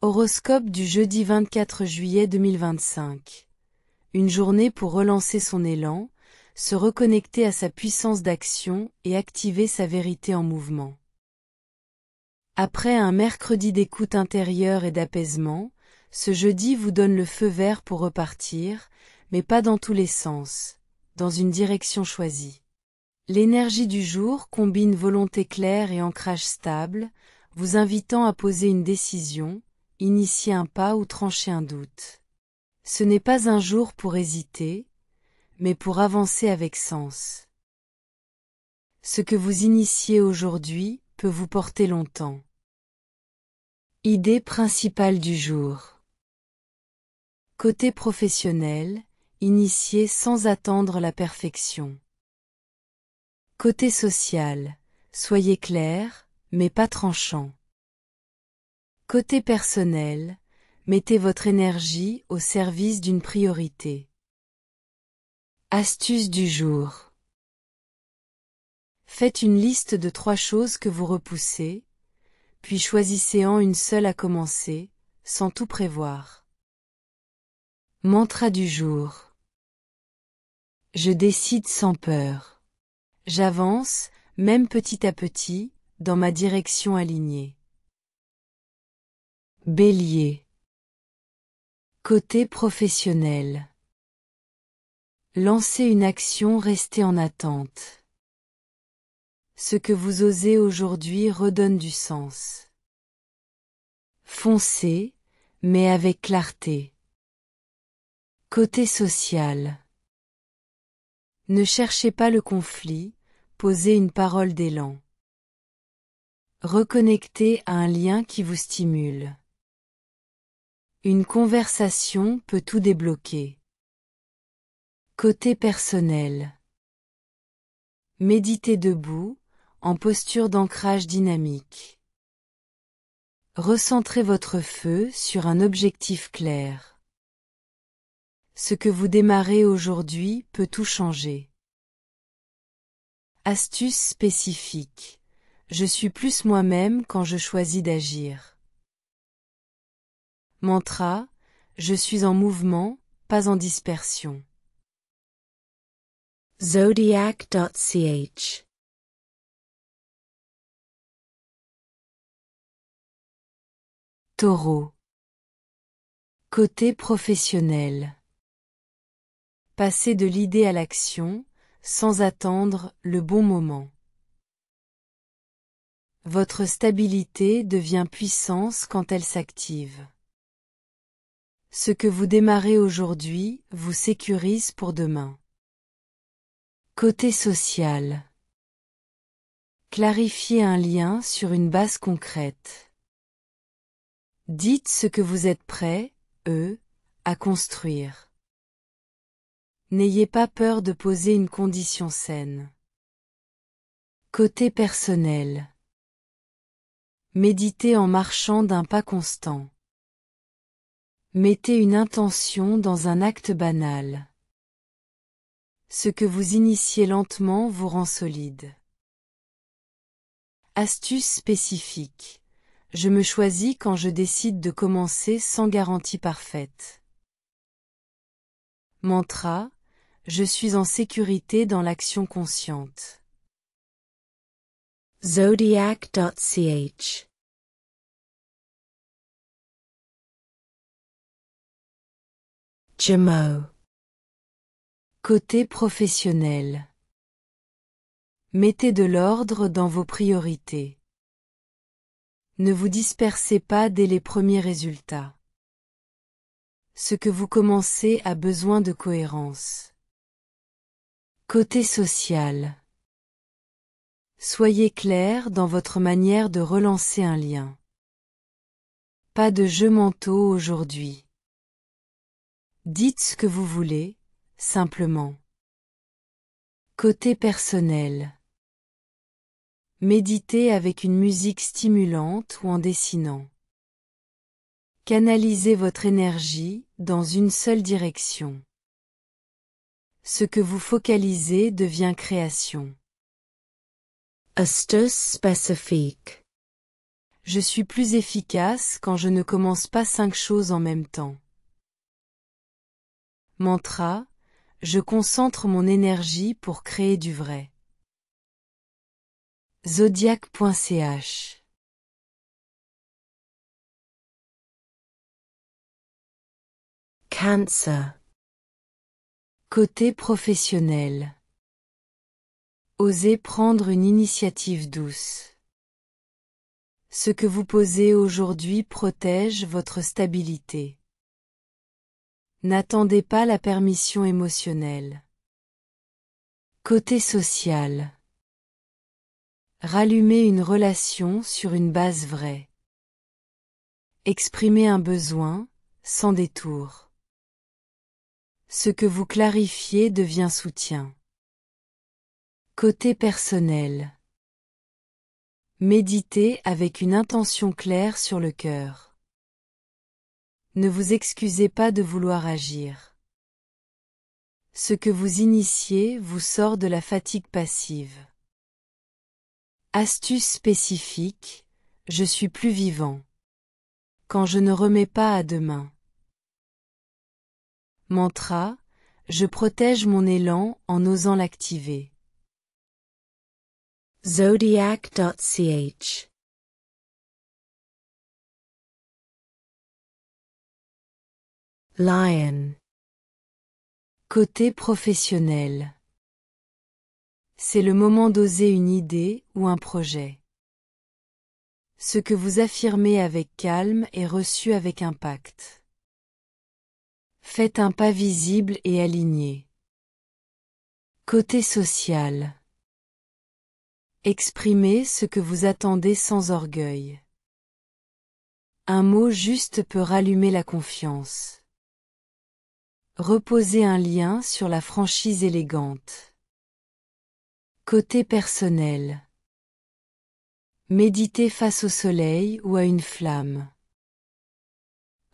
Horoscope du jeudi 24 juillet 2025. Une journée pour relancer son élan, se reconnecter à sa puissance d'action et activer sa vérité en mouvement. Après un mercredi d'écoute intérieure et d'apaisement, ce jeudi vous donne le feu vert pour repartir, mais pas dans tous les sens, dans une direction choisie. L'énergie du jour combine volonté claire et ancrage stable, vous invitant à poser une décision, initier un pas ou trancher un doute. Ce n'est pas un jour pour hésiter, mais pour avancer avec sens. Ce que vous initiez aujourd'hui peut vous porter longtemps. Idée principale du jour. Côté professionnel, initier sans attendre la perfection. Côté social, soyez clair, mais pas tranchant. Côté personnel, mettez votre énergie au service d'une priorité. Astuce du jour. Faites une liste de 3 choses que vous repoussez, puis choisissez-en une seule à commencer, sans tout prévoir. Mantra du jour. Je décide sans peur. J'avance, même petit à petit, dans ma direction alignée. Bélier. Côté professionnel. Lancez une action, restez en attente. Ce que vous osez aujourd'hui redonne du sens. Foncez, mais avec clarté. Côté social. Ne cherchez pas le conflit, posez une parole d'élan. Reconnectez à un lien qui vous stimule. Une conversation peut tout débloquer. Côté personnel. Méditez debout, en posture d'ancrage dynamique. Recentrez votre feu sur un objectif clair. Ce que vous démarrez aujourd'hui peut tout changer. Astuce spécifique. Je suis plus moi-même quand je choisis d'agir. Mantra. Je suis en mouvement, pas en dispersion. Zodiac.ch. Taureau. Côté professionnel. Passez de l'idée à l'action, sans attendre le bon moment. Votre stabilité devient puissance quand elle s'active. Ce que vous démarrez aujourd'hui vous sécurise pour demain. Côté social. Clarifiez un lien sur une base concrète. Dites ce que vous êtes prêt, à construire. N'ayez pas peur de poser une condition saine. Côté personnel. Méditez en marchant d'un pas constant. Mettez une intention dans un acte banal. Ce que vous initiez lentement vous rend solide. Astuce spécifique. Je me choisis quand je décide de commencer sans garantie parfaite. Mantra. Je suis en sécurité dans l'action consciente. Zodiac.ch. Gémeaux. Côté professionnel. Mettez de l'ordre dans vos priorités. Ne vous dispersez pas dès les premiers résultats. Ce que vous commencez a besoin de cohérence. Côté social. Soyez clair dans votre manière de relancer un lien. Pas de jeux mentaux aujourd'hui. Dites ce que vous voulez, simplement. Côté personnel. Méditez avec une musique stimulante ou en dessinant. Canalisez votre énergie dans une seule direction. Ce que vous focalisez devient création. Astuce spécifique. Je suis plus efficace quand je ne commence pas 5 choses en même temps. Mantra, je concentre mon énergie pour créer du vrai. Zodiac.ch Cancer. Côté professionnel. Osez prendre une initiative douce. Ce que vous posez aujourd'hui protège votre stabilité. N'attendez pas la permission émotionnelle. Côté social. Rallumez une relation sur une base vraie. Exprimez un besoin, sans détour. Ce que vous clarifiez devient soutien. Côté personnel. Méditez avec une intention claire sur le cœur. Ne vous excusez pas de vouloir agir. Ce que vous initiez vous sort de la fatigue passive. Astuce spécifique, je suis plus vivant. Quand je ne remets pas à demain. Mantra, je protège mon élan en osant l'activer. Zodiac.ch Lion. Côté professionnel. C'est le moment d'oser une idée ou un projet. Ce que vous affirmez avec calme est reçu avec impact. Faites un pas visible et aligné. Côté social. Exprimez ce que vous attendez sans orgueil. Un mot juste peut rallumer la confiance. Reposez un lien sur la franchise élégante. Côté personnel. Méditez face au soleil ou à une flamme.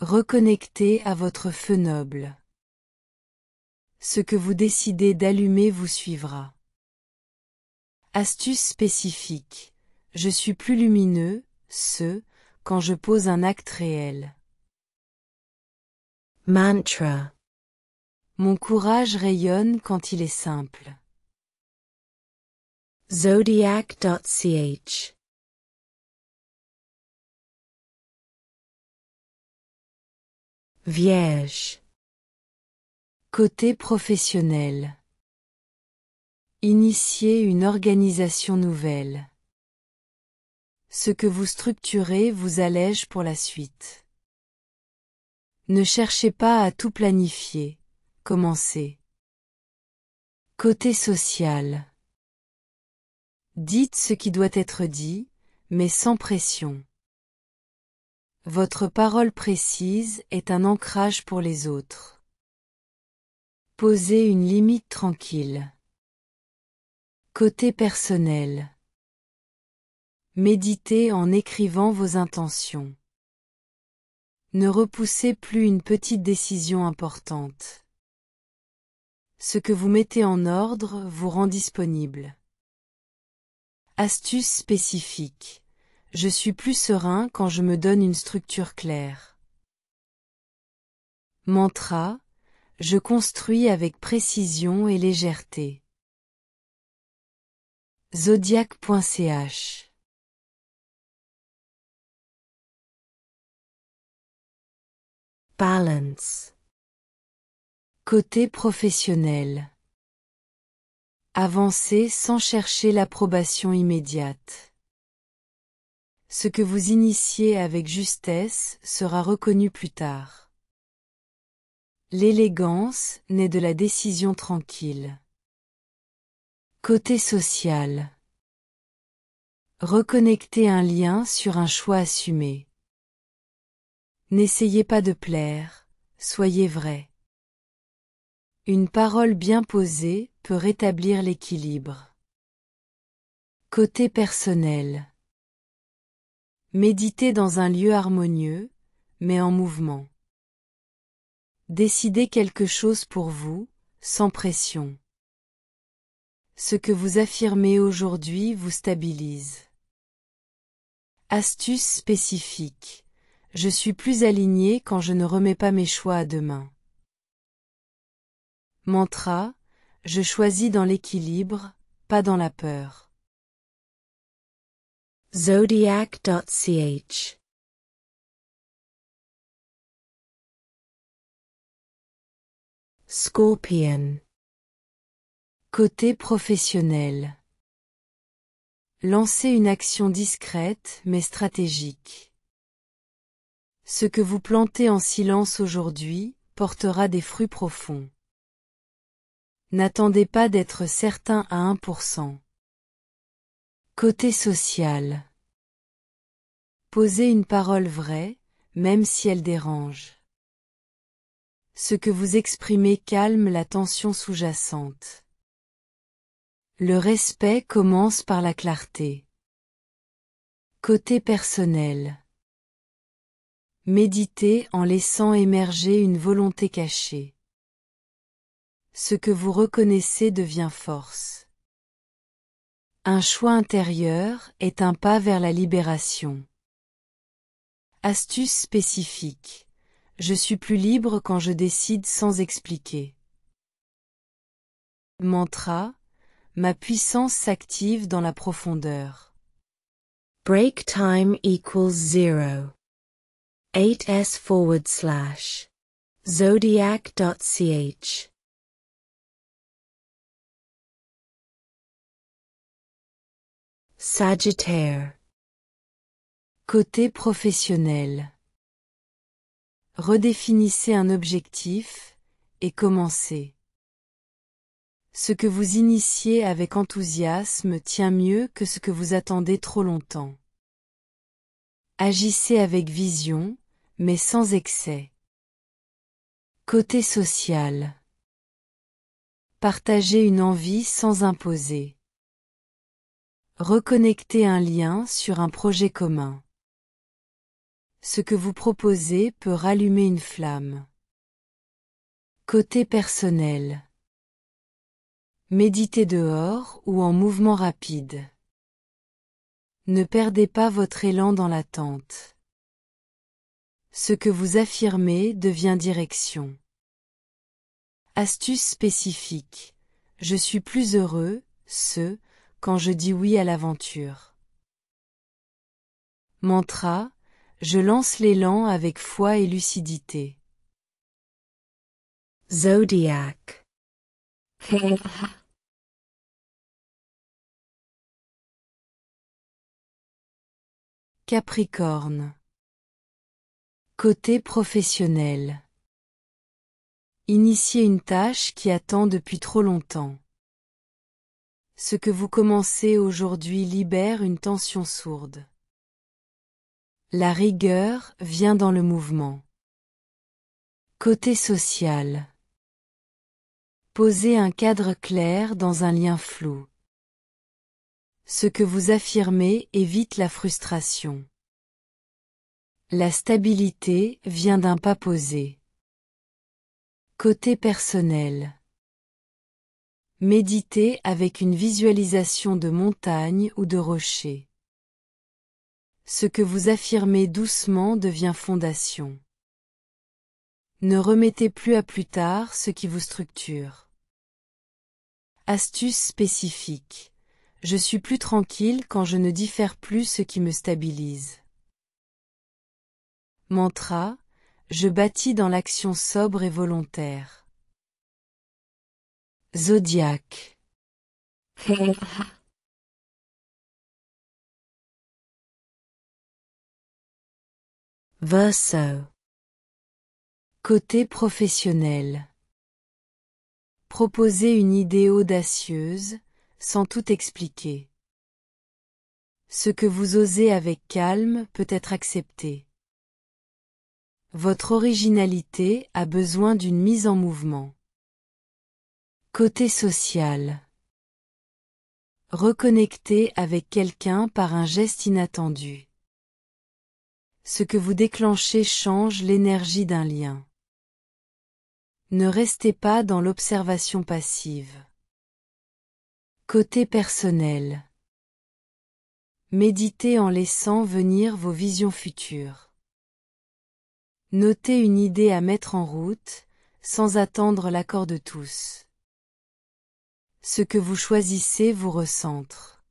Reconnectez à votre feu noble. Ce que vous décidez d'allumer vous suivra. Astuce spécifique. Je suis plus lumineux, quand je pose un acte réel. Mantra. Mon courage rayonne quand il est simple. Zodiac.ch Vierge. Côté professionnel. Initiez une organisation nouvelle. Ce que vous structurez vous allège pour la suite. Ne cherchez pas à tout planifier, commencez. Côté social. Dites ce qui doit être dit, mais sans pression. Votre parole précise est un ancrage pour les autres. Posez une limite tranquille. Côté personnel. Méditez en écrivant vos intentions. Ne repoussez plus une petite décision importante. Ce que vous mettez en ordre vous rend disponible. Astuce spécifique. Je suis plus serein quand je me donne une structure claire. Mantra. Je construis avec précision et légèreté. Zodiac.ch Balance. Côté professionnel. Avancez sans chercher l'approbation immédiate. Ce que vous initiez avec justesse sera reconnu plus tard. L'élégance naît de la décision tranquille. Côté social. Reconnectez un lien sur un choix assumé. N'essayez pas de plaire, soyez vrai. Une parole bien posée peut rétablir l'équilibre. Côté personnel. Méditez dans un lieu harmonieux, mais en mouvement. Décidez quelque chose pour vous, sans pression. Ce que vous affirmez aujourd'hui vous stabilise. Astuce spécifique. Je suis plus aligné quand je ne remets pas mes choix à demain. Mantra. Je choisis dans l'équilibre, pas dans la peur. Zodiac.ch Scorpion. Côté professionnel. Lancez une action discrète mais stratégique. Ce que vous plantez en silence aujourd'hui portera des fruits profonds. N'attendez pas d'être certain à 1%. Côté social. Posez une parole vraie, même si elle dérange. Ce que vous exprimez calme la tension sous-jacente. Le respect commence par la clarté. Côté personnel. Méditez en laissant émerger une volonté cachée. Ce que vous reconnaissez devient force. Un choix intérieur est un pas vers la libération. Astuce spécifique. Je suis plus libre quand je décide sans expliquer. Mantra. Ma puissance s'active dans la profondeur. Break time equals 0. 8s/ Zodiac.ch Sagittaire. Côté professionnel. Redéfinissez un objectif et commencez. Ce que vous initiez avec enthousiasme tient mieux que ce que vous attendez trop longtemps. Agissez avec vision, mais sans excès. Côté social. Partagez une envie sans imposer. Reconnectez un lien sur un projet commun. Ce que vous proposez peut rallumer une flamme. Côté personnel. Méditez dehors ou en mouvement rapide. Ne perdez pas votre élan dans l'attente. Ce que vous affirmez devient direction. Astuce spécifique. Je suis plus heureux, quand je dis oui à l'aventure. Mantra. Je lance l'élan avec foi et lucidité. Zodiac. Capricorne. Côté professionnel. Initiez une tâche qui attend depuis trop longtemps. Ce que vous commencez aujourd'hui libère une tension sourde. La rigueur vient dans le mouvement. Côté social. Posez un cadre clair dans un lien flou. Ce que vous affirmez évite la frustration. La stabilité vient d'un pas posé. Côté personnel. Méditez avec une visualisation de montagne ou de rocher. Ce que vous affirmez doucement devient fondation. Ne remettez plus à plus tard ce qui vous structure. Astuce spécifique. Je suis plus tranquille quand je ne diffère plus ce qui me stabilise. Mantra. Je bâtis dans l'action sobre et volontaire. Zodiac. Verseau. Côté professionnel. Proposez une idée audacieuse, sans tout expliquer. Ce que vous osez avec calme peut être accepté. Votre originalité a besoin d'une mise en mouvement. Côté social. Reconnectez avec quelqu'un par un geste inattendu. Ce que vous déclenchez change l'énergie d'un lien. Ne restez pas dans l'observation passive. Côté personnel. Méditez en laissant venir vos visions futures. Notez une idée à mettre en route, sans attendre l'accord de tous. Ce que vous choisissez vous recentre.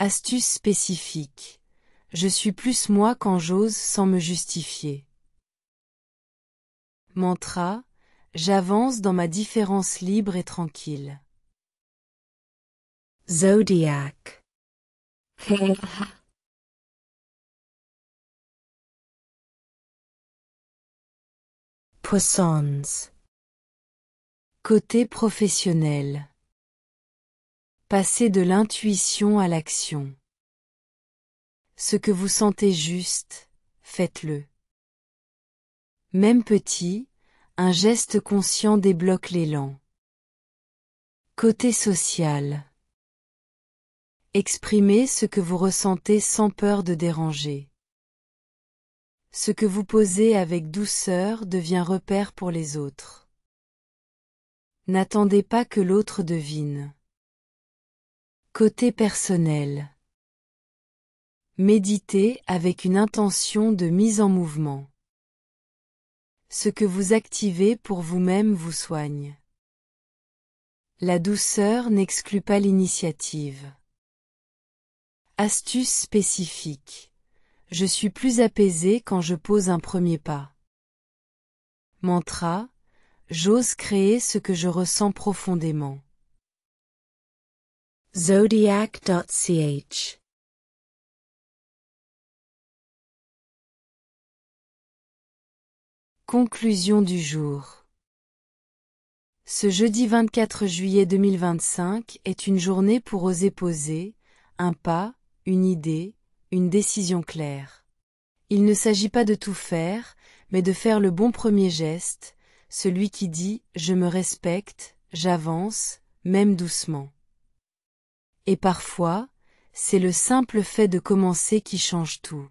Astuce spécifique. Je suis plus moi quand j'ose sans me justifier. Mantra. J'avance dans ma différence libre et tranquille. Zodiac. Poissons. Côté professionnel. Passez de l'intuition à l'action. Ce que vous sentez juste, faites-le. Même petit, un geste conscient débloque l'élan. Côté social. Exprimez ce que vous ressentez sans peur de déranger. Ce que vous posez avec douceur devient repère pour les autres. N'attendez pas que l'autre devine. Côté personnel. Méditez avec une intention de mise en mouvement. Ce que vous activez pour vous-même vous soigne. La douceur n'exclut pas l'initiative. Astuce spécifique. Je suis plus apaisé quand je pose un premier pas. Mantra. J'ose créer ce que je ressens profondément. Zodiac.ch. Conclusion du jour. Ce jeudi 24 juillet 2025 est une journée pour oser poser un pas, une idée, une décision claire. Il ne s'agit pas de tout faire, mais de faire le bon premier geste, celui qui dit « je me respecte, j'avance, même doucement ». Et parfois, c'est le simple fait de commencer qui change tout.